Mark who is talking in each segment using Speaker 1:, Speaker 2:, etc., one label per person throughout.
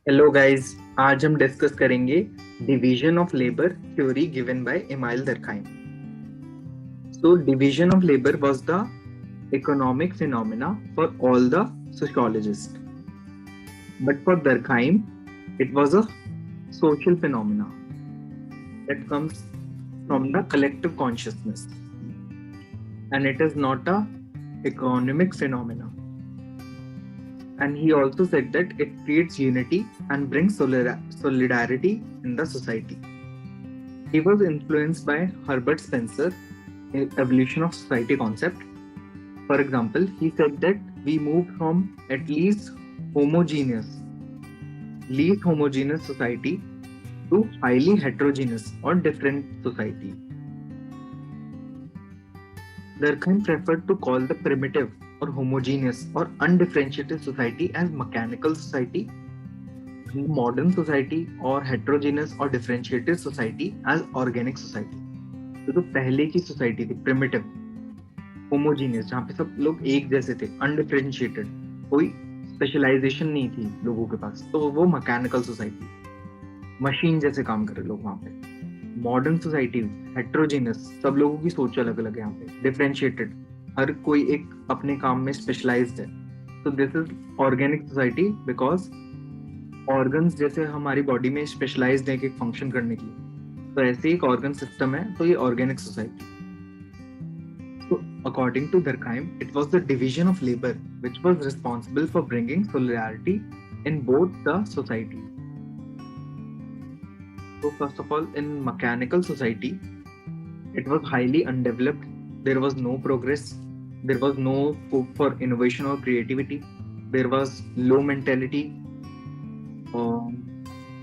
Speaker 1: Hello guys. आज हम discuss करेंगे division of labour theory given by email दरखाइम। So division of labour was the economic phenomena for all the sociologists, but for Durkheim it was a social phenomena that comes from the collective consciousness, and it is not a economic phenomena. And he also said that it creates unity and brings solidarity in the society. He was influenced by Herbert Spencer in evolution of society concept. For example, he said that we moved from at homogeneous, least homogeneous society to highly heterogeneous or different society. Durkheim preferred to call the primitive or homogeneous or undifferentiated society as mechanical society, and the modern society or heterogeneous or differentiated society as organic society. तो पहले की society थी primitive, homogeneous, जहाँ पे सब लोग एक जैसे थे, अनडिफरेंशिएटेड, कोई स्पेशलाइजेशन नहीं थी लोगों के पास, तो वो मैकेनिकल सोसाइटी, मशीन जैसे काम कर रहे लोग वहाँ पे। मॉडर्न सोसाइटी हेट्रोजीनियस, सब लोगों की सोच अलग अलग है, यहाँ पे डिफरेंशिएटेड, हर कोई एक अपने काम में स्पेशलाइज्ड है। तो this is organic society because organs जैसे हमारी बॉडी में स्पेशलाइज्ड है एक फंक्शन करने के लिए, तो ऐसे एक ऑर्गन सिस्टम है, तो ये organic society. So, according to Durkheim, it was the division of labor which was responsible for bringing solidarity in both the society. So, first of all, in mechanical society, it was highly undeveloped. There was no progress. There was no scope for innovation or creativity. There was low mentality.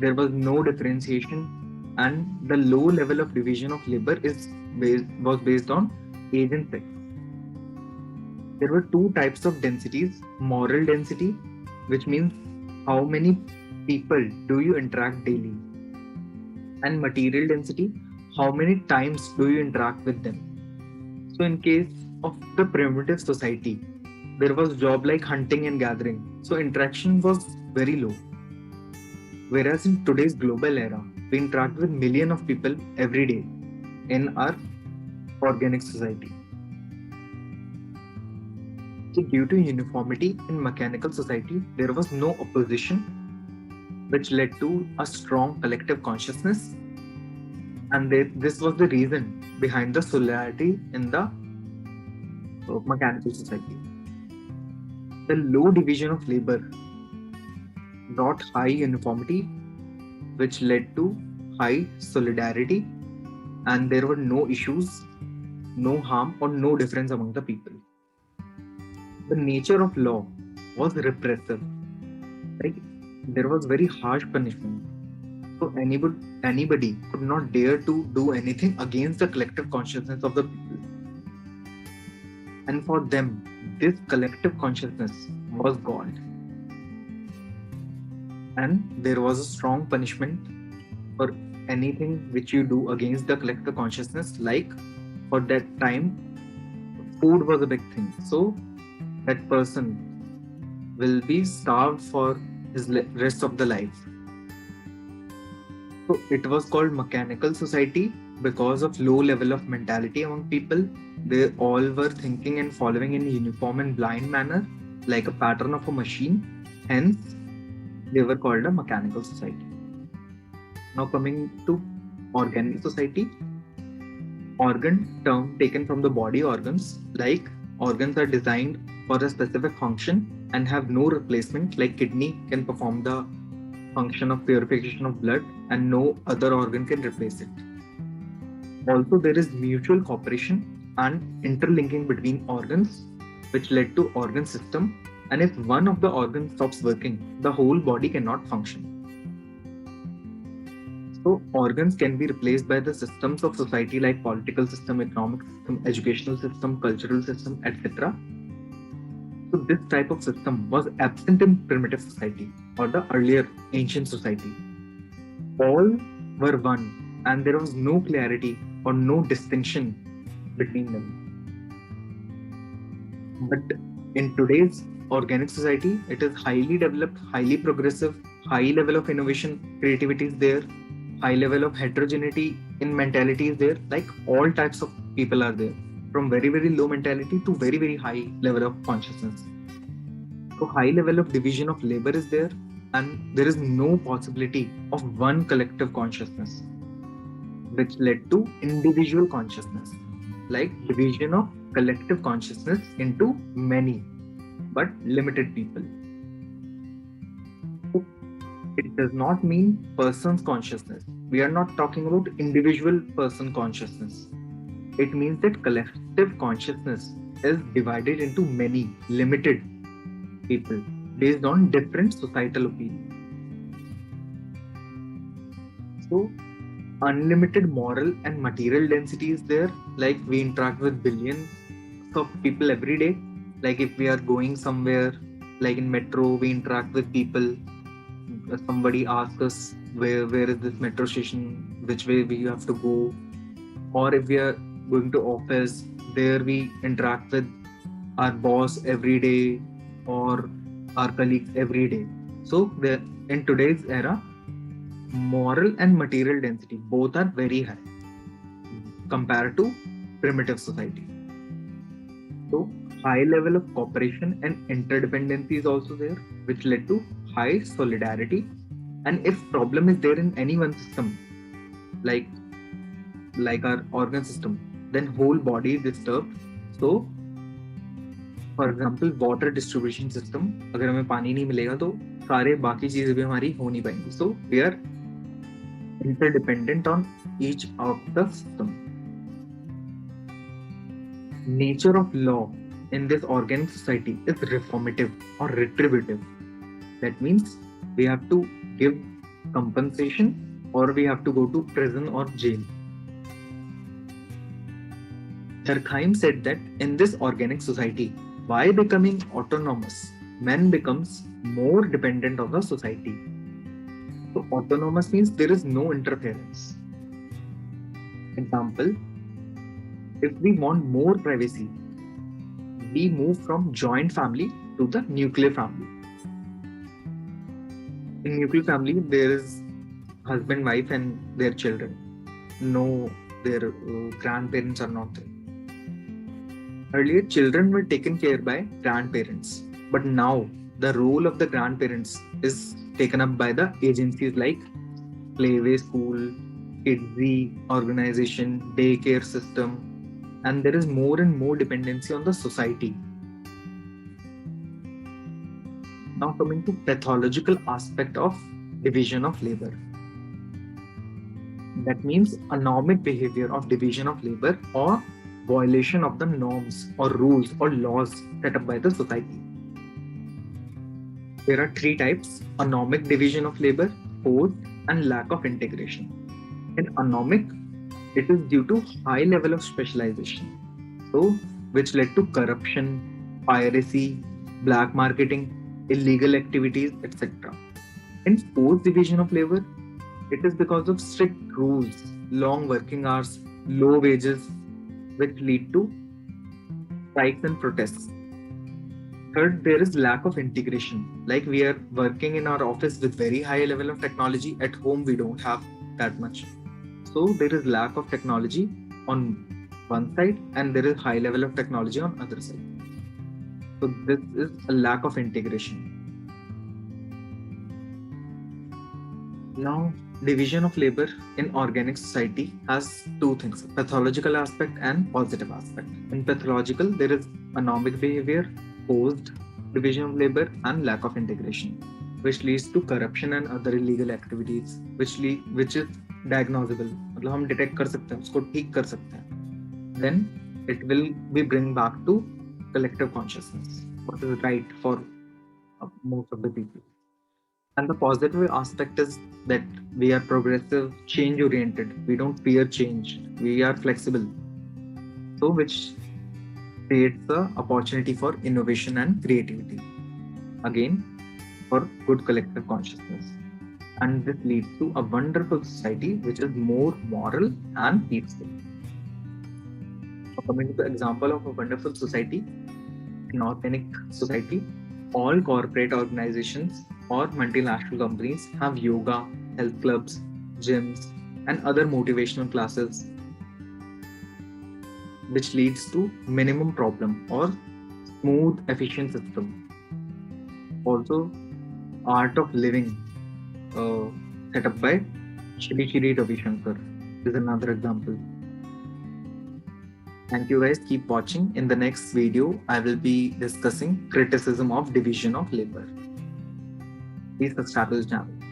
Speaker 1: There was no differentiation, and the low level of division of labor was based on age and sex. There were two types of densities: moral density, which means how many people do you interact daily, and material density, how many times do you interact with them. So, in case of the primitive society, there was job like hunting and gathering, so interaction was very low. Whereas in today's global era, we interact with millions of people every day in our organic society. So, due to uniformity in mechanical society, there was no opposition, which led to a strong collective consciousness. And this was the reason behind the solidarity in the mechanical society. The low division of labor brought high uniformity, which led to high solidarity, and there were no issues, no harm, or no difference among the people. The nature of law was repressive. Like, there was very harsh punishment. So anybody could not dare to do anything against the collective consciousness of the people. And for them, this collective consciousness was God. And there was a strong punishment for anything which you do against the collective consciousness. Like, for that time, food was a big thing. So that person will be starved for his rest of the life. So it was called mechanical society because of low level of mentality among people. They all were thinking and following in a uniform and blind manner, like a pattern of a machine. Hence, they were called a mechanical society. Now coming to organic society, organ term taken from the body organs, like organs are designed for a specific function and have no replacement, like kidney can perform the function of purification of blood and no other organ can replace it. Also, there is mutual cooperation and interlinking between organs, which led to organ system. And if one of the organs stops working, the whole body cannot function. So organs can be replaced by the systems of society like political system, economic system, educational system, cultural system, etc. So this type of system was absent in primitive society or the earlier ancient society. All were one and there was no clarity or no distinction between them. But in today's organic society, it is highly developed, highly progressive, high level of innovation, creativity is there, high level of heterogeneity in mentality is there. Like all types of people are there, from very very low mentality to very very high level of consciousness. So high level of division of labor is there, and there is no possibility of one collective consciousness, which led to individual consciousness, like division of collective consciousness into many but limited people. So it does not mean person's consciousness. We are not talking about individual person consciousness. It means that collective consciousness is divided into many limited people based on different societal opinions. So unlimited moral and material density is there. Like we interact with billions of people every day. Like if we are going somewhere, like in metro, we interact with people. Somebody asks us where is this metro station, which way we have to go, or if we are going to office, there we interact with our boss every day or our colleagues every day. So in today's era, moral and material density both are very high compared to primitive society. So high level of cooperation and interdependency is also there, which led to high solidarity. And if problem is there in any one system, like our organ system, then whole body is disturbed. So for example water distribution system, अगर हमें पानी नहीं मिलेगा तो सारे बाकी चीजें भी हमारी हो नहीं पाएंगी. So we are interdependent on each of the system. Nature of law in this organic society is reformative or retributive. That means we have to give compensation or we have to go to prison or jail. Durkheim said that in this organic society, by becoming autonomous, man becomes more dependent on the society. So autonomous means there is no interference. Example, if we want more privacy, we move from joint family to the nuclear family. In nuclear family, there is husband, wife, and their children. No, their grandparents are not there. Earlier, children were taken care by grandparents, but now the role of the grandparents is taken up by the agencies like Playway School, Kidsy organization, daycare system, and there is more and more dependency on the society. Now coming to pathological aspect of division of labor. That means anomic behavior of division of labor or violation of the norms or rules or laws set up by the society. There are three types: anomic division of labor, forced, and lack of integration. In anomic, it is due to high level of specialization, so which led to corruption, piracy, black marketing, illegal activities, etc. In forced division of labor, it is because of strict rules, long working hours, low wages, which lead to strikes and protests. Third, there is lack of integration. Like we are working in our office with very high level of technology. At home, we don't have that much. So there is lack of technology on one side and there is high level of technology on other side. So this is a lack of integration. Now, division of labor in organic society has two things: pathological aspect and positive aspect. In pathological, there is anomic behavior, forced division of labor, and lack of integration, which leads to corruption and other illegal activities, which is diagnosable. मतलब हम detect कर सकते हैं, उसको ठीक कर सकते हैं. Then it will be bring back to collective consciousness, what is right for most of the people. And the positive aspect is that we are progressive, change oriented. We don't fear change. We are flexible. So which creates the opportunity for innovation and creativity. Again, for good collective consciousness. And this leads to a wonderful society which is more moral and peaceful. So coming to the example of a wonderful society, an organic society, all corporate organizations or multinational companies have yoga, health clubs, gyms, and other motivational classes, which leads to minimum problem or smooth, efficient system. Also, art of living, uh, set up by Shri Shri Ravi Shankar, is another example. Thank you guys. Keep watching. In the next video, I will be discussing criticism of division of labor. Please subscribe to the channel.